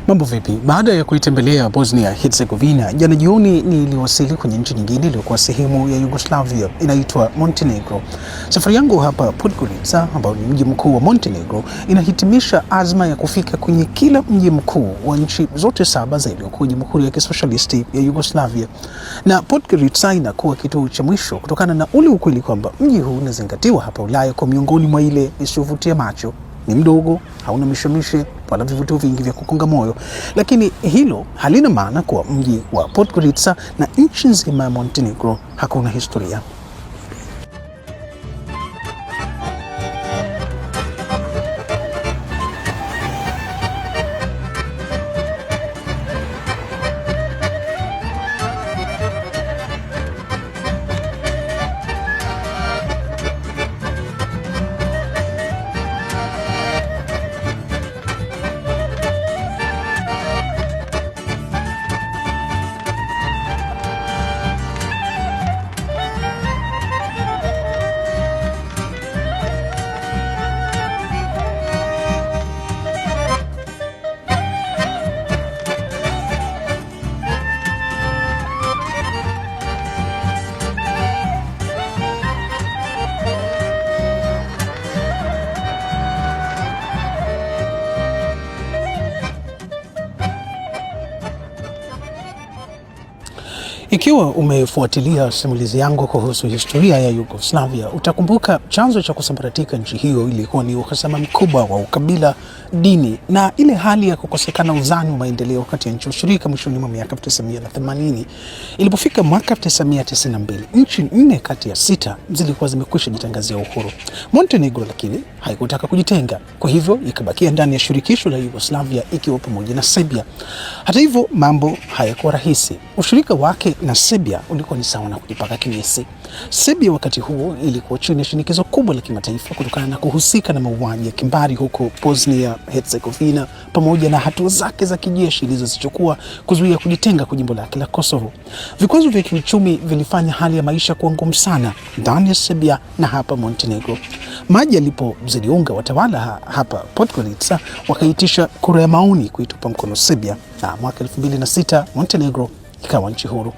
Mambo vipi? Baada ya kuitembelea Bosnia Herzegovina, jana jioni niliwasili kwenye nchi nyingine iliyokuwa sehemu ya Yugoslavia, inaitwa Montenegro. Safari yangu hapa Podgorica, ambao ni mji mkuu wa Montenegro, inahitimisha azma ya kufika kwenye kila mji mkuu wa nchi zote 7 za iliyokuwa Jamhuri ya Kisosialisti ya Yugoslavia. Na Podgorica inakuwa kituo cha mwisho kutokana na ule ukweli kwamba mji huu unazingatiwa hapa Ulaya kwa miongoni mwa ile isiyovutia macho. Ni mdogo, hauna mishemishe wala vivutio vingi vya kukonga moyo, lakini hilo halina maana kuwa mji wa Podgorica na nchi nzima ya Montenegro hakuna historia. Ikiwa umefuatilia simulizi yangu kuhusu historia ya Yugoslavia, utakumbuka chanzo cha kusambaratika nchi hiyo ilikuwa ni uhasama mkubwa wa ukabila, dini na ile hali ya kukosekana uzani wa maendeleo kati ya nchi washirika mwishoni mwa miaka 1980. Ilipofika mwaka 1992, nchi 4 kati ya 6 zilikuwa zimekwisha jitangazia uhuru. Montenegro lakini haikutaka kujitenga, kwa hivyo ikabakia ndani ya shirikisho la Yugoslavia ikiwa pamoja na Serbia. Hata hivyo mambo hayakuwa rahisi. Ushirika wake na Serbia ulikuwa ni sawa na kujipaka kinyesi. Serbia wakati huo ilikuwa chini ya shinikizo kubwa la kimataifa kutokana na kuhusika na mauaji ya kimbari huko Bosnia Herzegovina, pamoja na hatua zake za kijeshi ilizozichukua kuzuia kujitenga kwa jimbo lake la Kosovo. Vikwazo vya kiuchumi vilifanya hali ya maisha kuwa ngumu sana ndani ya Serbia na hapa Montenegro. Maji yalipoziliunga, watawala hapa Podgorica wakaitisha kura ya maoni kuitupa mkono Serbia, na mwaka 2006 Montenegro ikawa nchi huru.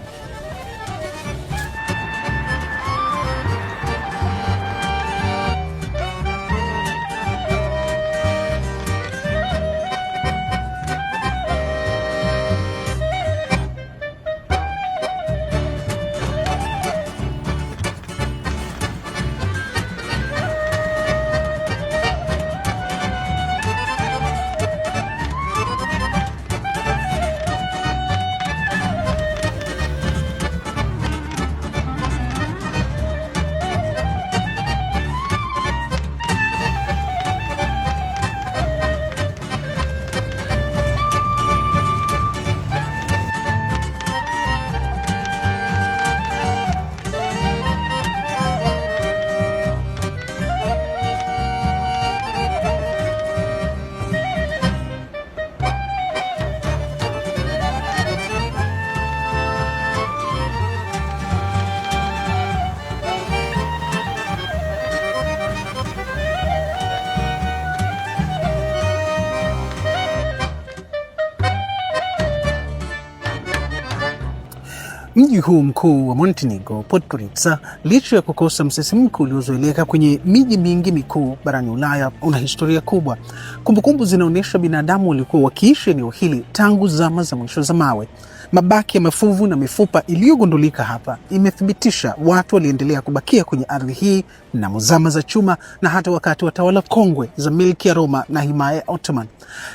Mji huu mkuu wa Montenegro, Podgorica, licha ya kukosa msisimko uliozoeleka kwenye miji mingi mikuu barani Ulaya, una historia kubwa. Kumbukumbu zinaonyesha binadamu walikuwa wakiishi eneo hili tangu zama za mwisho za mawe. Mabaki ya mafuvu na mifupa iliyogundulika hapa imethibitisha watu waliendelea kubakia kwenye ardhi hii na zama za chuma na hata wakati wa tawala kongwe za milki ya Roma na himaya ya Ottoman.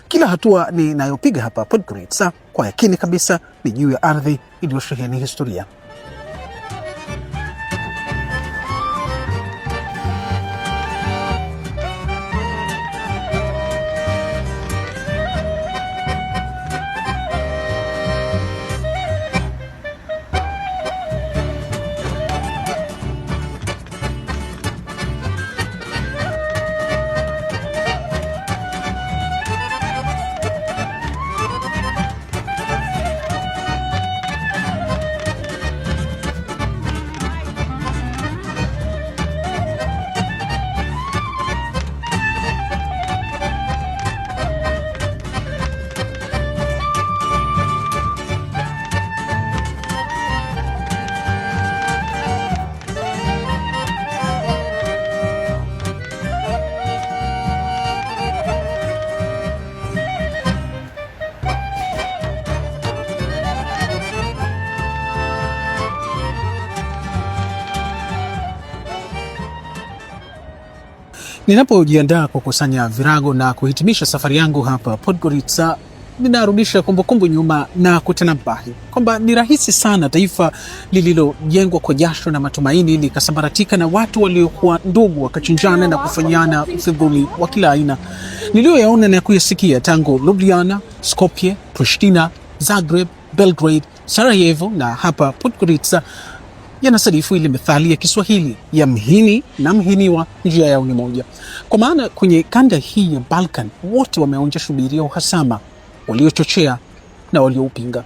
Kila hatua ninayopiga hapa Podgorica kwa yakini kabisa ni juu ya ardhi iliyosheheni historia. Ninapojiandaa kukusanya virago na kuhitimisha safari yangu hapa Podgorica, ninarudisha kumbukumbu nyuma na kutanabahi kwamba ni rahisi sana taifa lililojengwa kwa jasho na matumaini likasambaratika na watu waliokuwa ndugu wakachinjana na kufanyana ufidhuli wa kila aina. Niliyoyaona na kuyasikia tangu Ljubljana, Skopje, Pristina, Zagreb, Belgrade, Sarajevo na hapa Podgorica yanasadifu ile methali ya Kiswahili ya mhini na mhiniwa njia yao ni moja. Kwa maana kwenye kanda hii ya Balkan wote wameonja shubiri ya uhasama, waliochochea na walioupinga.